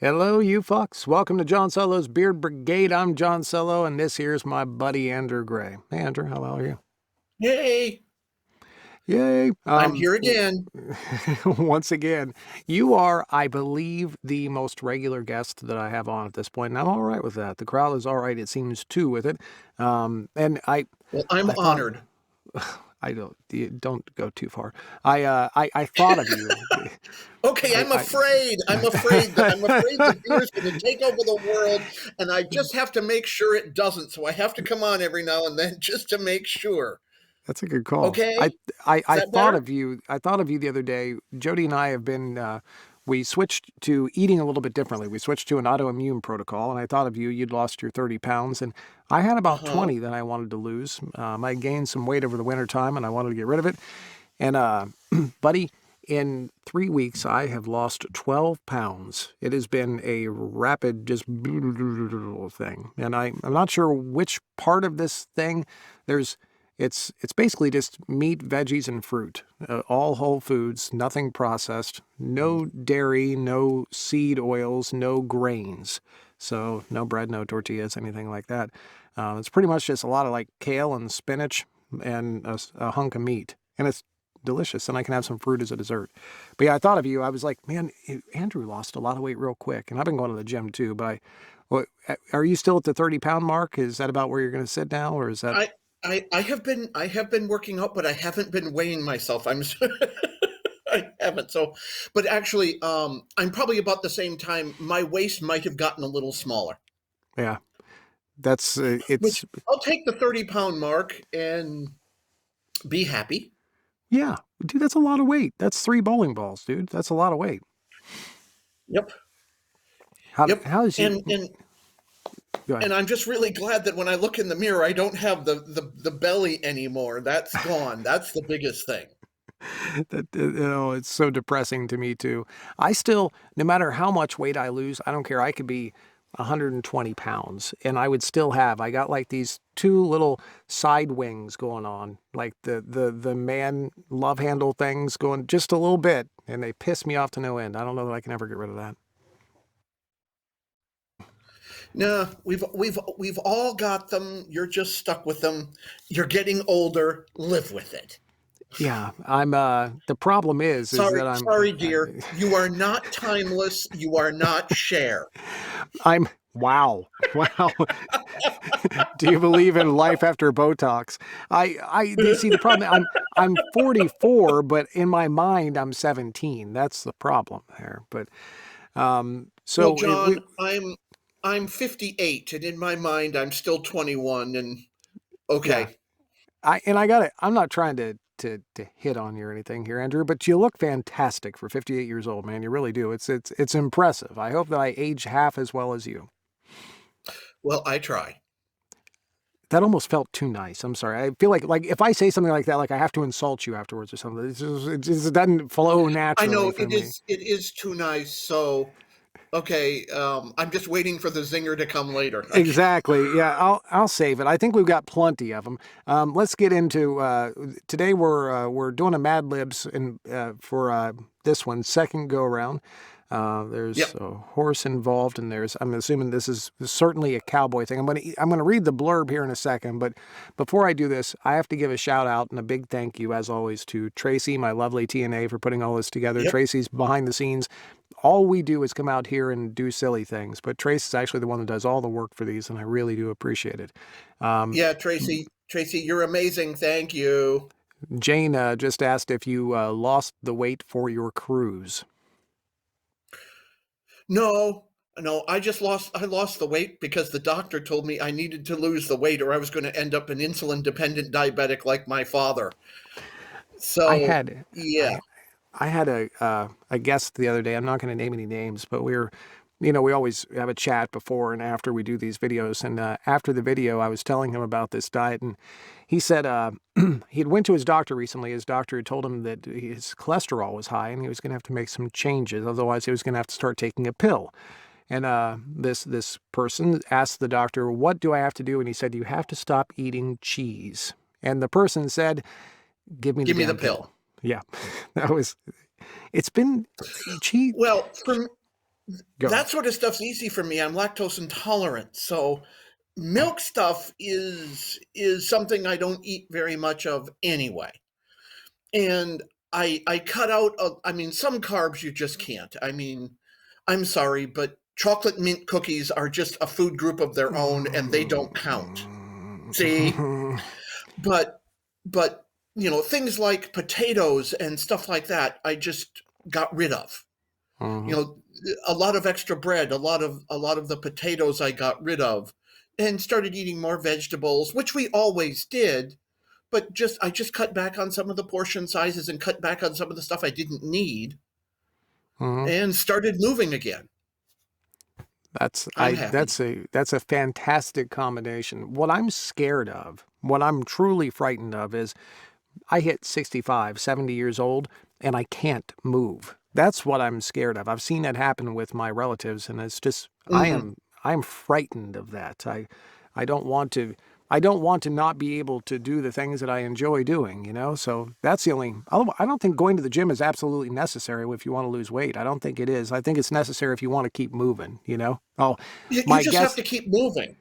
Hello, you fucks. Welcome to John Solo's Beard Brigade. I'm John Solo, and this here's my buddy Andrew Gray. Hey, Andrew, how are you? Hey, Yay. I'm here again. Once again, you are, I believe, the most regular guest that I have on at this point, and I'm all right with that. The crowd is all right, it seems, too, with it. And Well, I'm I thought, honored. don't go too far. I thought of you. Okay, I, I'm I afraid. I'm afraid the beer's going to take over the world, and I just have to make sure it doesn't. So I have to come on every now and then just to make sure. That's a good call. I, Okay, I is I that thought better? of you. I thought of you the other day. Jody and I have been. We switched to eating a little bit differently. We switched to an autoimmune protocol, and I thought of you. You'd lost your 30 pounds, and I had Uh about huh. 20 that I wanted to lose. I gained some weight over the winter time, and I wanted to get rid of it. And buddy, in 3 weeks, I have lost 12 pounds. It has been a rapid, just thing, and I'm not sure which part of this thing. There's it's basically just meat, veggies, and fruit. All whole foods, nothing processed, no dairy, no seed oils, no grains. So no bread, no tortillas, anything like that. It's pretty much just a lot of like kale and spinach and a hunk of meat. And it's delicious. And I can have some fruit as a dessert. But yeah, I thought of you. I was like, man, Andrew lost a lot of weight real quick. And I've been going to the gym too. Are you still at the 30-pound mark? Is that about where you're going to sit now? Or is that I, I have been working out, but I haven't been weighing myself. I haven't. So, but actually, I'm probably about the same time. My waist might have gotten a little smaller. yeah, that's Which it's I'll take the 30-pound mark and be happy. yeah, dude, that's a lot of weight. That's 3 bowling balls, dude. That's a lot of weight. Yep. How Yep. how is And you? and Go ahead. and I'm just really glad that when I look in the mirror, I don't have the belly anymore. That's gone. That's the biggest thing. That it's so depressing to me too. I still, no matter how much weight I lose, I don't care. I could be 120 pounds, and I would still have. I got like these two little side wings going on, like the man love handle things going just a little bit, and they piss me off to no end. I don't know that I can ever get rid of that. No, we've all got them. You're just stuck with them. You're getting older. Live with it. Yeah, I'm. The problem is Sorry, that sorry, dear. You are not timeless. You are not Cher. I'm. Wow, wow. Do you believe in life after Botox? See the problem. I'm 44, but in my mind I'm 17. That's the problem there. But Well, so John, I'm 58, and in my mind, I'm still 21. And yeah, okay, I got it. I'm not trying to hit on you or anything here, Andrew, but you look fantastic for 58 years old, man. You really do. It's impressive. I hope that I age half as well as you. well, I try. That almost felt too nice. I'm sorry. I feel like if I say something like that, like I have to insult you afterwards or something. It doesn't flow I naturally know for me. it is too nice. So okay, I'm just waiting for the zinger to come later. Exactly. Yeah, I'll save it. I think we've got plenty of them. Let's get into today. We're doing a Mad Libs for this one second go around. There's Yep. a horse involved, and I'm assuming this is certainly a cowboy thing. I'm gonna read the blurb here in a second, but before I do this, I have to give a shout out and a big thank you, as always, to Tracy, my lovely TNA, for putting all this together. Yep. Tracy's behind the scenes. All we do is come out here and do silly things, but Trace is actually the one that does all the work for these, and I really do appreciate it. Um, Yeah, Tracy. Tracy, you're amazing. Thank you. Jane just asked if you lost the weight for your cruise. No, no, I lost the weight because the doctor told me I needed to lose the weight or I was going to end up an insulin dependent diabetic like my father. I So, had yeah. I I had a guest the other day. I'm not going to name any names, but we always have a chat before and after we do these videos. And after the video, I was telling him about this diet, and he said he had went to his doctor recently. His doctor had told him that his cholesterol was high, and he was going to have to make some changes. Otherwise, he was going to have to start taking a pill. And this person asked the doctor, "What do I have to do?" And he said, "You have to stop eating cheese." And the person said, "Give me the Give me the damn pill. pill." Yeah, that was. It's been cheese. Well, Go. That sort of stuff's easy for me. I'm lactose intolerant, so milk stuff is something I don't eat very much of anyway. And I cut out. I mean, some carbs you just can't. I mean, I'm sorry, but chocolate mint cookies are just a food group of their own, and they don't count. See, but but things like potatoes and stuff like that, I just got rid of. you Mhm. know a lot of extra bread, a lot of the potatoes I got rid of, and started eating more vegetables, which we always did, but I just cut back on some of the portion sizes and cut back on some of the stuff I didn't need, Mhm. and started moving again. I'm happy. That's a fantastic combination. What I'm scared of, what I'm truly frightened of is I hit 65, 70 years old and I can't move. That's what I'm scared of. I've seen it happen with my relatives and it's just Hmm. I'm frightened of that. I don't want to I don't want to not be able to do the things that I enjoy doing, you know? So that's the only I don't think going to the gym is absolutely necessary if you want to lose weight. I don't think it is. I think it's necessary if you want to keep moving, you know? Oh, You my just have to guess keep moving.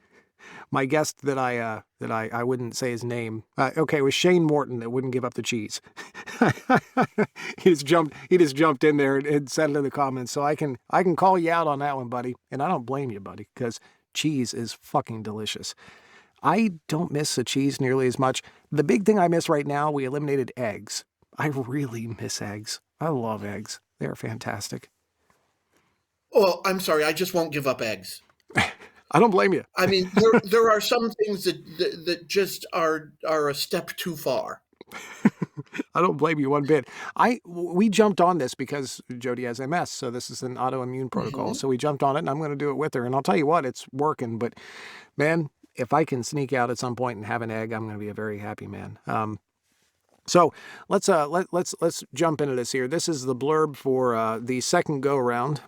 my guest that I wouldn't say his name. Okay, it was Shane Morton that wouldn't give up the cheese. He just jumped in there and said it in the comments. So I can call you out on that one, buddy. And I don't blame you, buddy, because cheese is fucking delicious. I don't miss the cheese nearly as much. The big thing I miss right now, we eliminated eggs. I really miss eggs. I love eggs. They're fantastic. Well, I'm sorry, I just won't give up eggs. I don't blame you. I mean, there are some things that just are a step too far. I don't blame you one bit. We jumped on this because Jody has MS, so this is an autoimmune protocol. Hmm. So we jumped on it, and I'm going to do it with her. And I'll tell you what, it's working. But man, if I can sneak out at some point and have an egg, I'm going to be a very happy man. So let's jump into this here. This is the blurb for the second go around.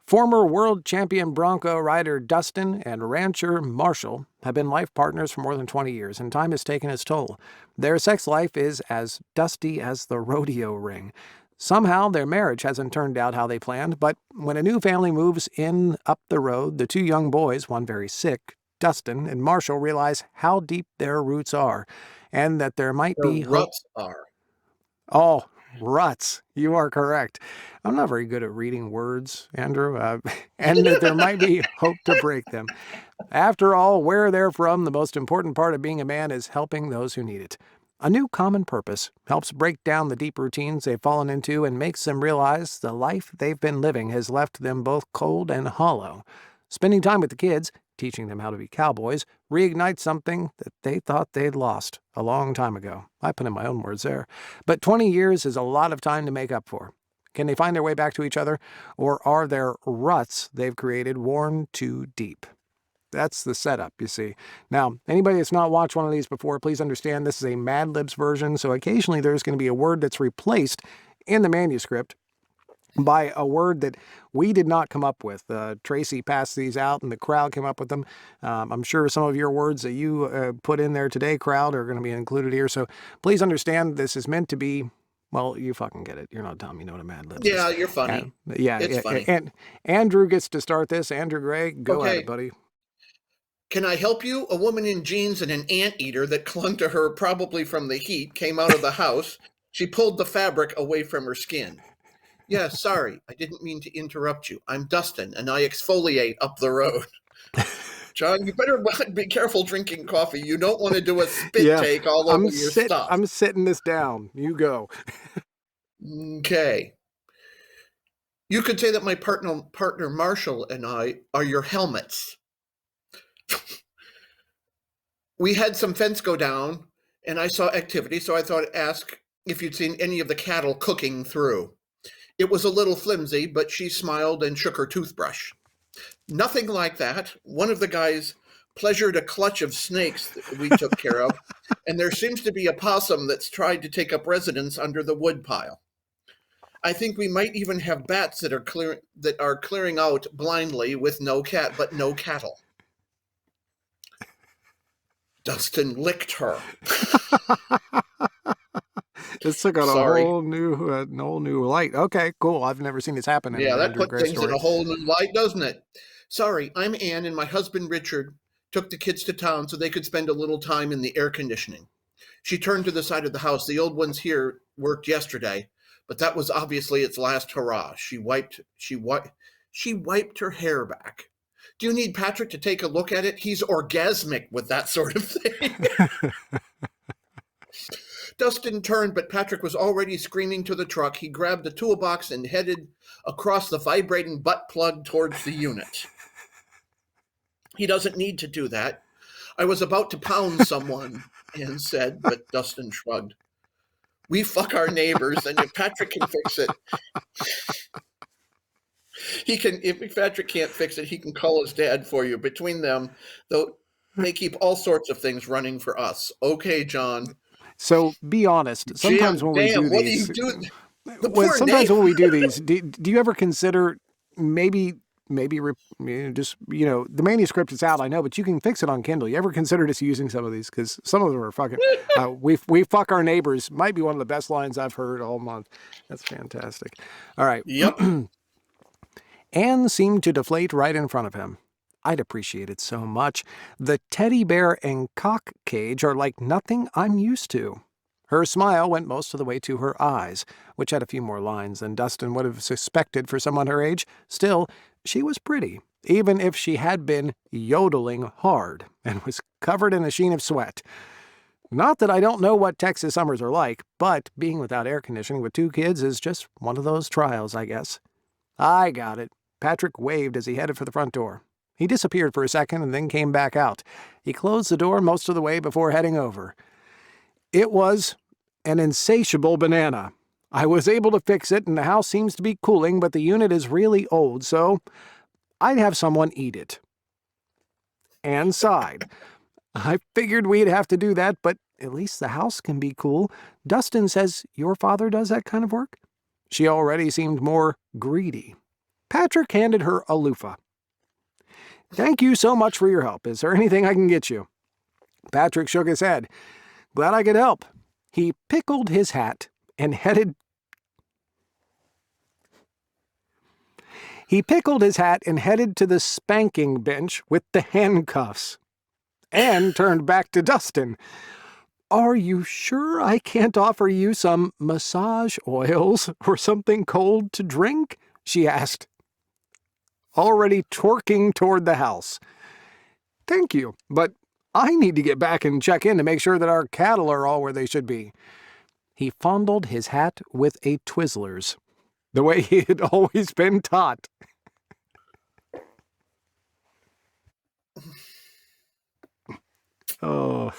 Former world champion Bronco rider Dustin and rancher Marshall have been life partners for more than 20 years, and time has taken its toll. Their sex life is as dusty as the rodeo ring. Somehow their marriage hasn't turned out how they planned, but when a new family moves in up the road, the two young boys, one very sick, Dustin and Marshall, realize how deep their roots are, and that there might The be hope. ruts are. Oh, ruts. You are correct. I'm not very good at reading words, Andrew, and that there might be hope to break them. After all, where they're from, the most important part of being a man is helping those who need it. A new common purpose helps break down the deep routines they've fallen into and makes them realize the life they've been living has left them both cold and hollow. Spending time with the kids, teaching them how to be cowboys, reignites something that they thought they'd lost a long time ago. I put in my own words there. But 20 years is a lot of time to make up for. Can they find their way back to each other, or are their ruts they've created worn too deep? That's the setup, you see. Now, anybody that's not watched one of these before, please understand this is a Mad Libs version, so occasionally there's going to be a word that's replaced in the manuscript by a word that we did not come up with. Tracy passed these out and the crowd came up with them. I'm sure some of your words that you put in there today, crowd, are going to be included here. So please understand this is meant to be, well, you fucking get it. You're not dumb. You know what a Mad Libs is. Yeah, you're funny. Yeah. It's funny. And Andrew gets to start this. Andrew Gray, go at it, Okay. buddy. Can I help you? A woman in jeans and an anteater that clung to her probably from the heat came out of the house. She pulled the fabric away from her skin. Yeah, sorry. I didn't mean to interrupt you. I'm Dustin and I exfoliate up the road. John, you better be careful drinking coffee. You don't want to do a spit Yeah, take all over your stuff. I'm sitting this down. You go. Okay. You could say that my partner Marshall and I are your helmets. We had some fence go down and I saw activity, so I thought I'd ask if you'd seen any of the cattle cooking through. It was a little flimsy, but she smiled and shook her toothbrush. Nothing like that. One of the guys pleasured a clutch of snakes that we took care of, and there seems to be a possum that's tried to take up residence under the wood pile. I think we might even have bats that are clearing out blindly with no cattle. Dustin licked her. This took on a Sorry. whole new light. Okay, cool. I've never seen this happen in Yeah, an that Andrew put Gray things in story. a whole new light, doesn't it? Sorry, I'm Anne, and my husband Richard took the kids to town so they could spend a little time in the air conditioning. She turned to the side of the house. The old ones here worked yesterday, but that was obviously its last hurrah. She wiped her hair back. Do you need Patrick to take a look at it? He's orgasmic with that sort of thing. Dustin turned, but Patrick was already screaming to the truck. He grabbed the toolbox and headed across the vibrating butt plug towards the unit. He doesn't need to do that. I was about to pound someone, Anne said, but Dustin shrugged. We fuck our neighbors, and if Patrick can fix it, he can. If Patrick can't fix it, he can call his dad for you. Between them, though, they keep all sorts of things running for us. Okay, John. So be honest. Sometimes Jim, when we damn, do what do you these, do? The poor sometimes neighbor. when we do these, do you ever consider maybe just the manuscript is out, I know, but you can fix it on Kindle. You ever consider just using some of these, because some of them are fucking we fuck our neighbors might be one of the best lines I've heard all month. That's fantastic. All right. Yep. Anne seemed to deflate right in front of him. I'd appreciate it so much. The teddy bear and cock cage are like nothing I'm used to. Her smile went most of the way to her eyes, which had a few more lines than Dustin would have suspected for someone her age. Still, she was pretty, even if she had been yodeling hard and was covered in a sheen of sweat. Not that I don't know what Texas summers are like, but being without air conditioning with 2 kids is just one of those trials, I guess. I got it. Patrick waved as he headed for the front door. He disappeared for a second and then came back out. He closed the door most of the way before heading over. It was an insatiable banana. I was able to fix it, and the house seems to be cooling, but the unit is really old, so I'd have someone eat it. Anne sighed. I figured we'd have to do that, but at least the house can be cool. Dustin says your father does that kind of work? She already seemed more greedy. Patrick handed her a loofah. Thank you so much for your help. Is there anything I can get you? Patrick shook his head. Glad I could help. He pickled his hat and headed to the spanking bench with the handcuffs. Anne turned back to Dustin. Are you sure I can't offer you some massage oils or something cold to drink? She asked, already twerking toward the house. Thank you, but I need to get back and check in to make sure that our cattle are all where they should be. He fondled his hat with a Twizzlers, the way he had always been taught. Oh,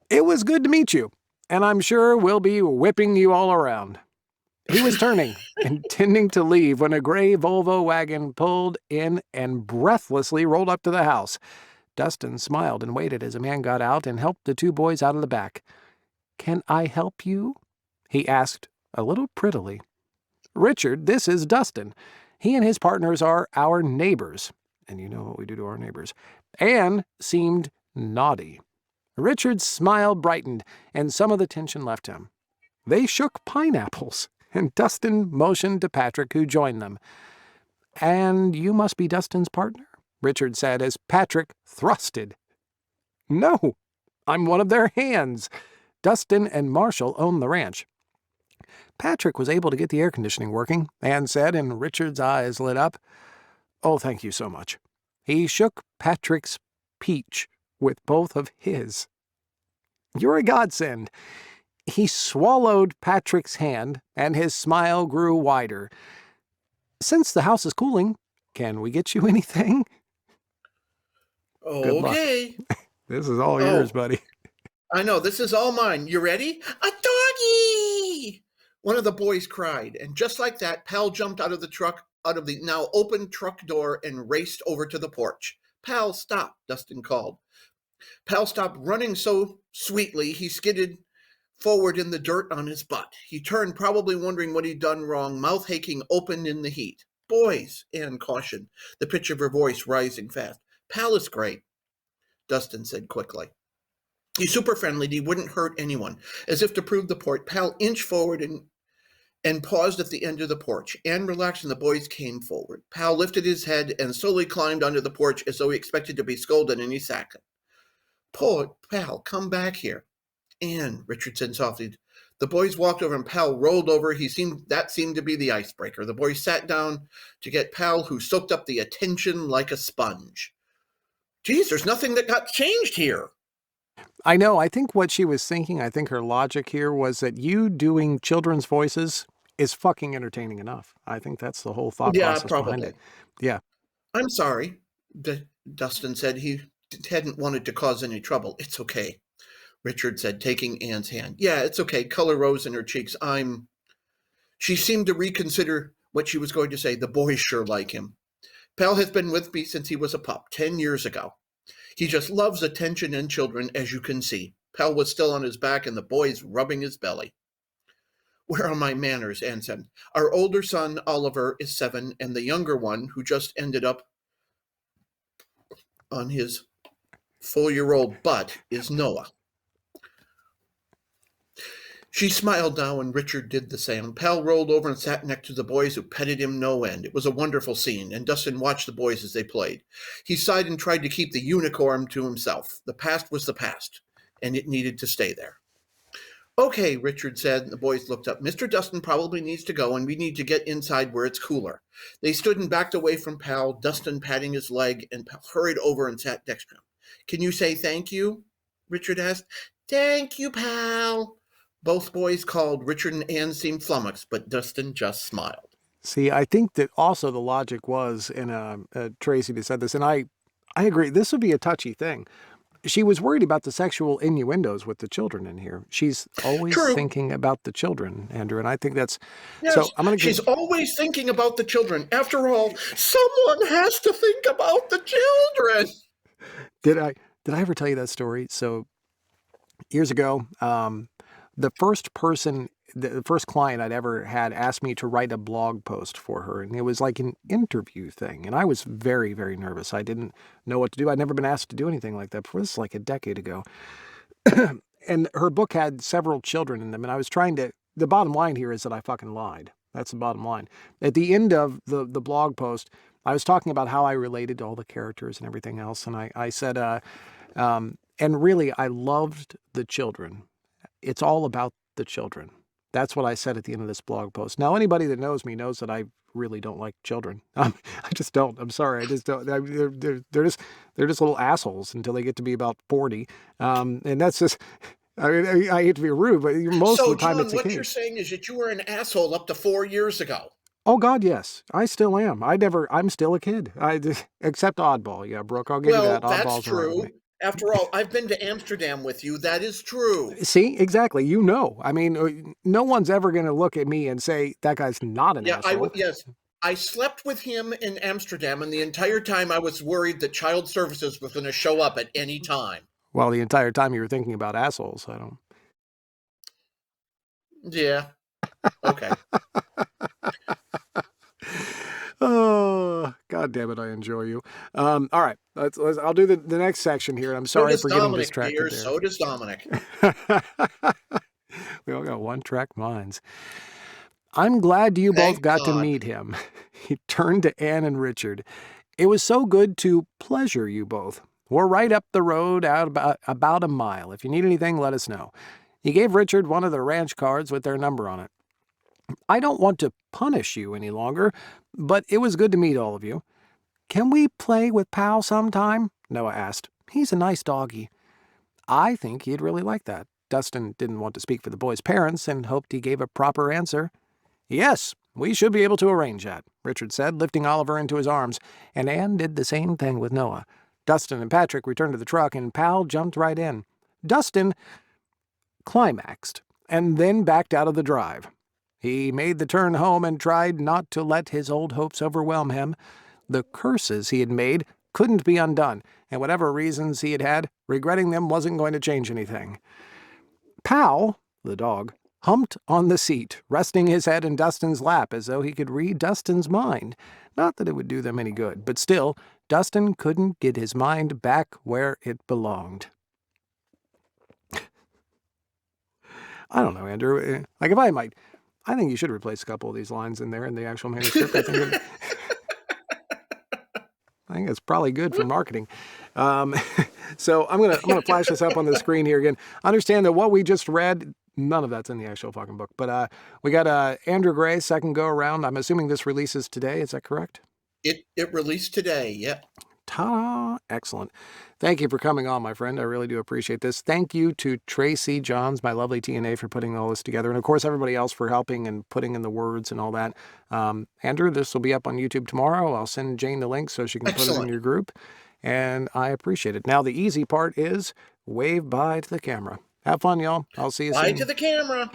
it was good to meet you, and I'm sure we'll be whipping you all around. He was turning, intending to leave, when a gray Volvo wagon pulled in and breathlessly rolled up to the house. Dustin smiled and waited as a man got out and helped the 2 boys out of the back. Can I help you? He asked, a little prettily. Richard, this is Dustin. He and his partners are our neighbors. And you know what we do to our neighbors. Anne seemed naughty. Richard's smile brightened, and some of the tension left him. They shook pineapples, and Dustin motioned to Patrick, who joined them. And you must be Dustin's partner? Richard said as Patrick thrusted. No, I'm one of their hands. Dustin and Marshall own the ranch. Patrick was able to get the air conditioning working, Anne said, and Richard's eyes lit up. Oh, thank you so much. He shook Patrick's peach with both of his. You're a godsend. He swallowed Patrick's hand, and his smile grew wider. Since the house is cooling, can we get you anything? Good luck. Okay. This is all yours, buddy. I know, this is all mine. You ready? A doggy! One of the boys cried, and just like that, Pal jumped out of the now open truck door and raced over to the porch. Pal, stop, Dustin called. Pal stopped running so sweetly he skidded forward in the dirt on his butt. He turned, probably wondering what he'd done wrong, mouth aching open in the heat. Boys, Anne cautioned, the pitch of her voice rising fast. Pal is great, Dustin said quickly. He's super friendly. He wouldn't hurt anyone. As if to prove the point, Pal inched forward and paused at the end of the porch. Anne relaxed and the boys came forward. Pal lifted his head and slowly climbed onto the porch as though he expected to be scolded any second. Poor Pal, come back here. Anne, Richard said softly. The boys walked over and Pal rolled over. That seemed to be the icebreaker. The boys sat down to get Pal, who soaked up the attention like a sponge. Geez, there's nothing that got changed here. I know. I think what she was thinking, I think her logic here was that you doing children's voices is fucking entertaining enough. I think that's the whole thought Yeah, process behind probably. it. Yeah. I'm sorry, Dustin said. He hadn't wanted to cause any trouble. It's okay, Richard said, taking Anne's hand. Yeah, it's okay. Color rose in her cheeks. She seemed to reconsider what she was going to say. The boys sure like him. Pal has been with me since he was a pup, 10 years ago. He just loves attention and children, as you can see. Pal was still on his back and the boys rubbing his belly. Where are my manners, Anne said. Our older son, Oliver, is 7, and the younger one, who just ended up on his 4-year-old butt, is Noah. She smiled now, and Richard did the same. Pal rolled over and sat next to the boys, who petted him no end. It was a wonderful scene, and Dustin watched the boys as they played. He sighed and tried to keep the unicorn to himself. The past was the past, and it needed to stay there. Okay, Richard said, and the boys looked up. Mr. Dustin probably needs to go, and we need to get inside where it's cooler. They stood and backed away from Pal, Dustin patting his leg, and Pal hurried over and sat next to him. Can you say thank you? Richard asked. Thank you, Pal. Both boys called. Richard and Anne seemed flummoxed, but Dustin just smiled. See, I think that also the logic was, and Tracy just said this, and I agree, this would be a touchy thing. She was worried about the sexual innuendos with the children in here. She's always True. thinking about the children, Andrew, and I think that's... Yes, so I'm gonna she's always thinking about the children. After all, someone has to think about the children. Did I ever tell you that story? So years ago, the first client I'd ever had asked me to write a blog post for her, and it was like an interview thing. And I was very, very nervous. I didn't know what to do. I'd never been asked to do anything like that before. This is like a decade ago. And her book had several children in them, and I was trying to... The bottom line here is that I fucking lied. That's the bottom line. At the end of the blog post, I was talking about how I related to all the characters and everything else, and I said, and really, I loved the children. It's all about the children. That's what I said at the end of this blog post. Now, anybody that knows me knows that I really don't like children. I just don't. I'm sorry. I just don't. They're just little assholes until they get to be about 40. And that's just... I mean, I hate to be rude, but most of the time it's a kid. So, John, what you're saying is that you were an asshole up to 4 years ago. Oh, God, yes. I still am. I'm still a kid. Except Oddball. Yeah, Brooke, I'll give you that. Well, that's Oddball's true. After all, I've been to Amsterdam with you. That is true. See, exactly. You know. I mean, no one's ever going to look at me and say, that guy's not an asshole. Yes. I slept with him in Amsterdam, and the entire time I was worried that Child Services was going to show up at any time. Well, the entire time you were thinking about assholes. I don't... Yeah. Okay. Oh, God damn it, I enjoy you. All right, I'll do the next section here. I'm sorry for getting distracted there. So does Dominic. We all got one-track minds. I'm glad you both got to meet him. He turned to Anne and Richard. It was so good to pleasure you both. We're right up the road out about a mile. If you need anything, let us know. He gave Richard one of the ranch cards with their number on it. I don't want to punish you any longer, but it was good to meet all of you. Can we play with Pal sometime? Noah asked. He's a nice doggy. I think he'd really like that. Dustin didn't want to speak for the boy's parents and hoped he gave a proper answer. Yes, we should be able to arrange that, Richard said, lifting Oliver into his arms, and Anne did the same thing with Noah. Dustin and Patrick returned to the truck, and Pal jumped right in. Dustin climaxed, and then backed out of the drive. He made the turn home and tried not to let his old hopes overwhelm him. The curses he had made couldn't be undone, and whatever reasons he had, regretting them wasn't going to change anything. Pal, the dog, humped on the seat, resting his head in Dustin's lap as though he could read Dustin's mind. Not that it would do them any good, but still, Dustin couldn't get his mind back where it belonged. I don't know, Andrew. Like, if I think you should replace a couple of these lines in there in the actual manuscript. I think it's probably good for marketing. Um, so I'm gonna flash this up on the screen here again. Understand that what we just read, none of that's in the actual fucking book. But we got Andrew Gray, second go around. I'm assuming this releases today. Is that correct? It released today. Yep. Ta-da! Excellent. Thank you for coming on, my friend. I really do appreciate this. Thank you to Tracy Johns, my lovely TNA, for putting all this together. And, of course, everybody else for helping and putting in the words and all that. Andrew, this will be up on YouTube tomorrow. I'll send Jane the link so she can put it in Excellent. your group. And I appreciate it. Now, the easy part is wave bye to the camera. Have fun, y'all. I'll see you soon. Bye to the camera.